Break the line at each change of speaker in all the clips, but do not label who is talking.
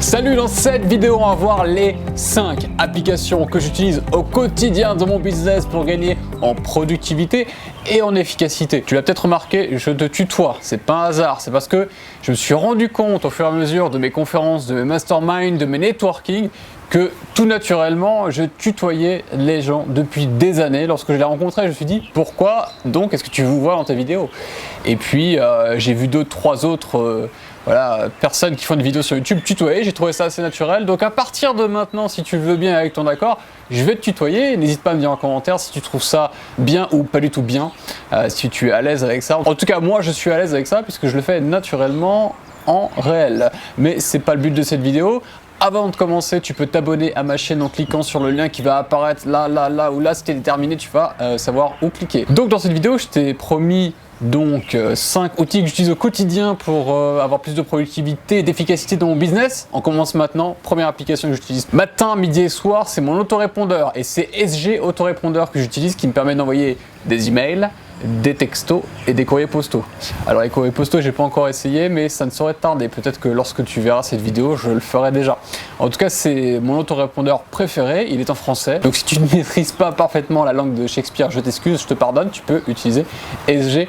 Salut, dans cette vidéo on va voir les 5 applications que j'utilise au quotidien dans mon business pour gagner en productivité et en efficacité. Tu l'as peut-être remarqué, je te tutoie, c'est pas un hasard, c'est parce que je me suis rendu compte au fur et à mesure de mes conférences, de mes masterminds, de mes networking que tout naturellement je tutoyais les gens depuis des années. Lorsque je les rencontrais, je me suis dit pourquoi donc est-ce que tu vous vois dans tes vidéos? Et puis j'ai vu 2-3 autres personnes qui font des vidéos sur YouTube tutoyer, j'ai trouvé ça assez naturel. Donc à partir de maintenant, si tu le veux bien avec ton accord, je vais te tutoyer. N'hésite pas à me dire en commentaire si tu trouves ça bien ou pas du tout bien, si tu es à l'aise avec ça. En tout cas, moi je suis à l'aise avec ça puisque je le fais naturellement en réel. Mais c'est pas le but de cette vidéo. Avant de commencer, tu peux t'abonner à ma chaîne en cliquant sur le lien qui va apparaître là ou là. Si tu es déterminé, tu vas savoir où cliquer. Donc dans cette vidéo, je t'ai promis 5 outils que j'utilise au quotidien pour avoir plus de productivité et d'efficacité dans mon business. On commence maintenant. Première application que j'utilise matin, midi et soir, c'est mon autorépondeur. Et c'est SG Autorépondeur que j'utilise qui me permet d'envoyer des emails, des textos et des courriers postaux. Alors les courriers postaux, j'ai pas encore essayé, mais ça ne saurait tarder. Peut-être que lorsque tu verras cette vidéo, je le ferai déjà. En tout cas, c'est mon autorépondeur préféré. Il est en français. Donc si tu ne maîtrises pas parfaitement la langue de Shakespeare, je t'excuse, je te pardonne. Tu peux utiliser SG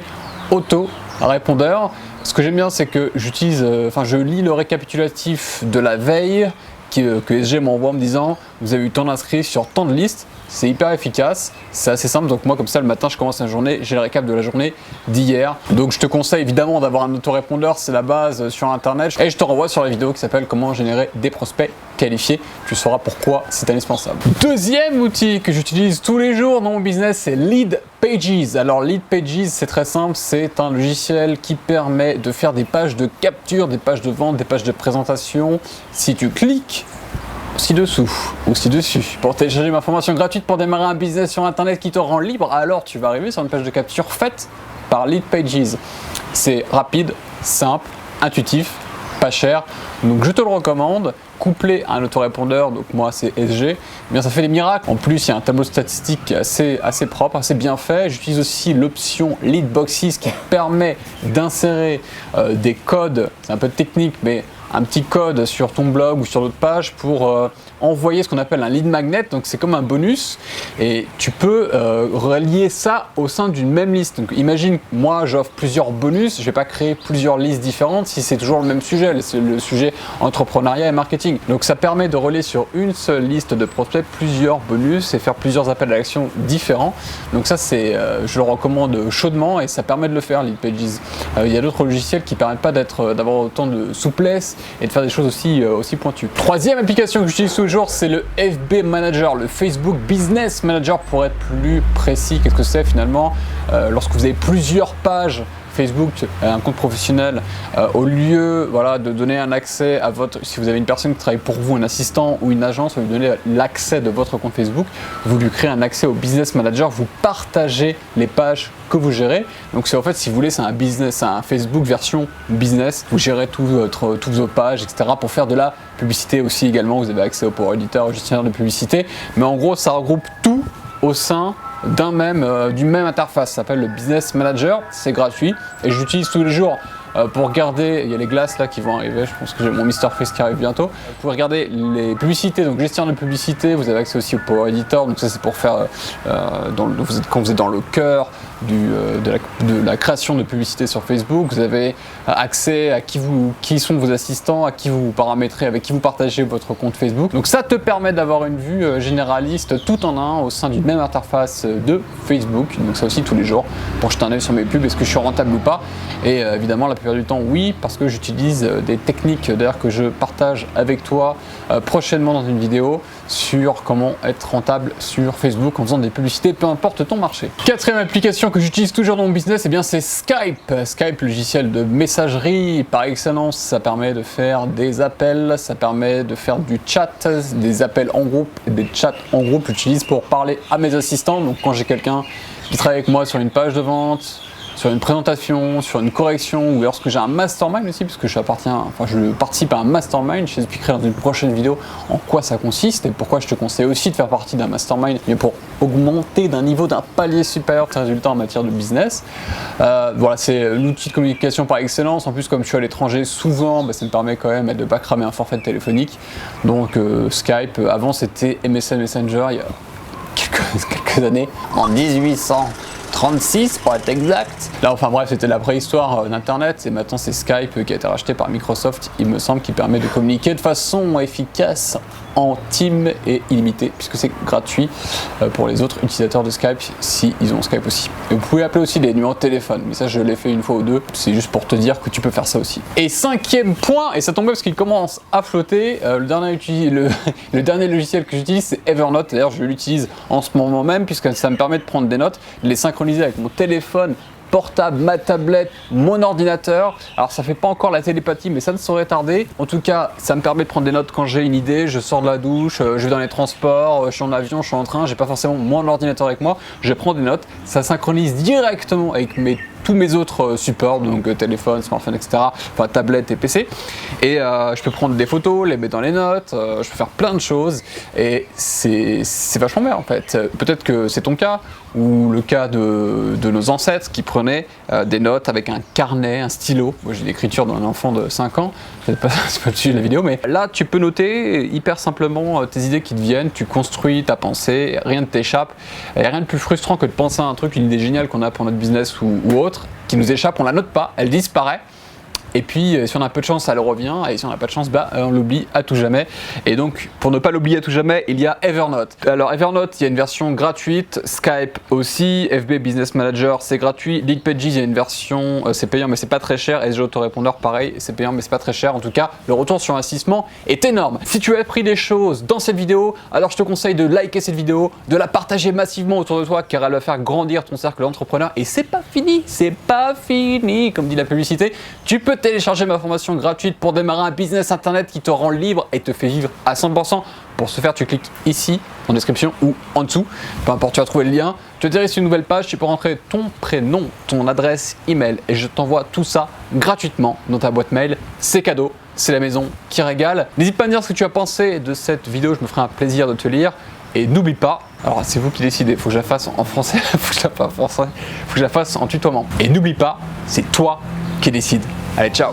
Autorépondeur. Ce que j'aime bien, c'est que je lis le récapitulatif de la veille que SG m'envoie en me disant vous avez eu tant d'inscrits sur tant de listes. C'est hyper efficace, c'est assez simple. Donc moi comme ça le matin je commence la journée, j'ai le récap de la journée d'hier. Donc je te conseille évidemment d'avoir un autorépondeur, c'est la base sur internet. Et je te renvoie sur la vidéo qui s'appelle comment générer des prospects qualifiés. Tu sauras pourquoi c'est indispensable. Deuxième outil que j'utilise tous les jours dans mon business, c'est Leadpages. Alors Leadpages, c'est très simple, c'est un logiciel qui permet de faire des pages de capture, des pages de vente, des pages de présentation. Si tu cliques ci-dessous ou ci-dessus pour télécharger ma formation gratuite pour démarrer un business sur internet qui te rend libre, alors tu vas arriver sur une page de capture faite par Leadpages. C'est rapide, simple, intuitif, pas cher, donc je te le recommande. Couplé à un autorépondeur, donc moi c'est SG, eh bien ça fait des miracles. En plus il y a un tableau statistique assez propre, assez bien fait. J'utilise aussi l'option Leadboxes qui permet d'insérer des codes, c'est un peu technique mais un petit code sur ton blog ou sur d'autres pages pour envoyer ce qu'on appelle un lead magnet. Donc c'est comme un bonus et tu peux relier ça au sein d'une même liste. Donc imagine, moi j'offre plusieurs bonus, je ne vais pas créer plusieurs listes différentes si c'est toujours le même sujet, c'est le sujet entrepreneuriat et marketing. Donc ça permet de relier sur une seule liste de prospects plusieurs bonus et faire plusieurs appels à l'action différents. Donc ça je le recommande chaudement et ça permet de le faire, Leadpages. Il y a d'autres logiciels qui ne permettent pas d'avoir autant de souplesse et de faire des choses aussi pointues. Troisième application que j'utilise tous les jours, c'est le FB Manager, le Facebook Business Manager pour être plus précis. Qu'est-ce que c'est finalement? Lorsque vous avez plusieurs pages Facebook, un compte professionnel, au lieu de donner un accès à si vous avez une personne qui travaille pour vous, un assistant ou une agence, vous lui donnez l'accès de votre compte Facebook, vous lui créez un accès au Business Manager, vous partagez les pages que vous gérez. Donc c'est en fait, si vous voulez, c'est un Facebook version business. Vous gérez toutes vos pages, etc. pour faire de la publicité aussi également. Vous avez accès au Power Editor, au gestionnaire de publicité. Mais en gros, ça regroupe tout au sein d'une même interface. Ça s'appelle le Business Manager, c'est gratuit et je l'utilise tous les jours pour regarder. Il y a les glaces là qui vont arriver, je pense que j'ai mon Mr Freeze qui arrive bientôt. Vous pouvez regarder les publicités, donc gestionnaire de publicité, vous avez accès aussi au Power Editor, donc ça c'est pour faire quand vous êtes dans le cœur de la création de publicité sur Facebook. Vous avez accès à qui sont vos assistants, à qui vous paramétrez, avec qui vous partagez votre compte Facebook. Donc ça te permet d'avoir une vue généraliste tout en un au sein d'une même interface de Facebook. Donc ça aussi tous les jours pour jeter un œil sur mes pubs, est-ce que je suis rentable ou pas. Et évidemment la plupart du temps oui, parce que j'utilise des techniques d'ailleurs que je partage avec toi prochainement dans une vidéo sur comment être rentable sur Facebook en faisant des publicités, peu importe ton marché. Quatrième application que j'utilise toujours dans mon business, c'est Skype. Skype, logiciel de messagerie par excellence. Ça permet de faire des appels, ça permet de faire du chat, des appels en groupe et des chats en groupe. J'utilise pour parler à mes assistants. Donc quand j'ai quelqu'un qui travaille avec moi sur une page de vente, sur une présentation, sur une correction, ou lorsque j'ai un mastermind aussi, parce que je participe à un mastermind, je t'expliquerai dans une prochaine vidéo en quoi ça consiste et pourquoi je te conseille aussi de faire partie d'un mastermind, mais pour augmenter d'un niveau, d'un palier supérieur tes résultats en matière de business. Voilà, c'est l'outil de communication par excellence. En plus, comme je suis à l'étranger souvent, ça me permet quand même de ne pas cramer un forfait téléphonique. Donc Skype, avant c'était MSN Messenger il y a quelques années, en 1836 pour être exact. Là, enfin bref, c'était la préhistoire d'Internet et maintenant c'est Skype qui a été racheté par Microsoft, il me semble, qui permet de communiquer de façon efficace en team et illimité, puisque c'est gratuit pour les autres utilisateurs de Skype si ils ont Skype aussi. Et vous pouvez appeler aussi des numéros de téléphone, mais ça je l'ai fait une fois ou deux, c'est juste pour te dire que tu peux faire ça aussi. Et cinquième point, et ça tombe parce qu'il commence à flotter, le dernier logiciel que j'utilise c'est Evernote. D'ailleurs je l'utilise en ce moment même puisque ça me permet de prendre des notes, de les synchroniser avec mon téléphone portable, ma tablette, mon ordinateur. Alors ça fait pas encore la télépathie, mais ça ne saurait tarder. En tout cas, ça me permet de prendre des notes quand j'ai une idée, je sors de la douche, je vais dans les transports, je suis en avion, je suis en train, j'ai pas forcément mon ordinateur avec moi, je prends des notes, ça synchronise directement avec tous mes autres supports, donc téléphone, smartphone, etc., enfin tablette et PC, et je peux prendre des photos, les mettre dans les notes, je peux faire plein de choses, et c'est vachement bien en fait. Peut-être que c'est ton cas, ou le cas de nos ancêtres qui prenaient des notes avec un carnet, un stylo. Moi j'ai l'écriture d'un enfant de 5 ans, c'est pas le sujet de la vidéo, mais là tu peux noter hyper simplement tes idées qui te viennent, tu construis ta pensée, rien ne t'échappe, il n'y a rien de plus frustrant que de penser à un truc, une idée géniale qu'on a pour notre business ou autre, qui nous échappe, on la note pas, elle disparaît. Et puis si on a peu de chance, elle revient, et si on n'a pas de chance, on l'oublie à tout jamais. Et donc pour ne pas l'oublier à tout jamais, il y a Evernote. Alors Evernote, il y a une version gratuite, Skype aussi, FB Business Manager c'est gratuit, Leadpages il y a une version c'est payant mais c'est pas très cher, SG Autorépondeur pareil, c'est payant mais c'est pas très cher. En tout cas, le retour sur investissement est énorme. Si tu as appris des choses dans cette vidéo, alors je te conseille de liker cette vidéo, de la partager massivement autour de toi car elle va faire grandir ton cercle d'entrepreneurs. Et c'est pas fini, comme dit la publicité. Tu peux télécharger ma formation gratuite pour démarrer un business internet qui te rend libre et te fait vivre à 100%. Pour ce faire, tu cliques ici en description ou en dessous, peu importe, tu vas trouver le lien. Tu atterris sur une nouvelle page, tu peux rentrer ton prénom, ton adresse email et je t'envoie tout ça gratuitement dans ta boîte mail. C'est cadeau, c'est la maison qui régale. N'hésite pas à me dire ce que tu as pensé de cette vidéo, je me ferai un plaisir de te lire. Et n'oublie pas, alors c'est vous qui décidez, faut que je la fasse en français, faut que je la fasse en tutoiement. Et n'oublie pas, c'est toi qui décide. Allez, ciao!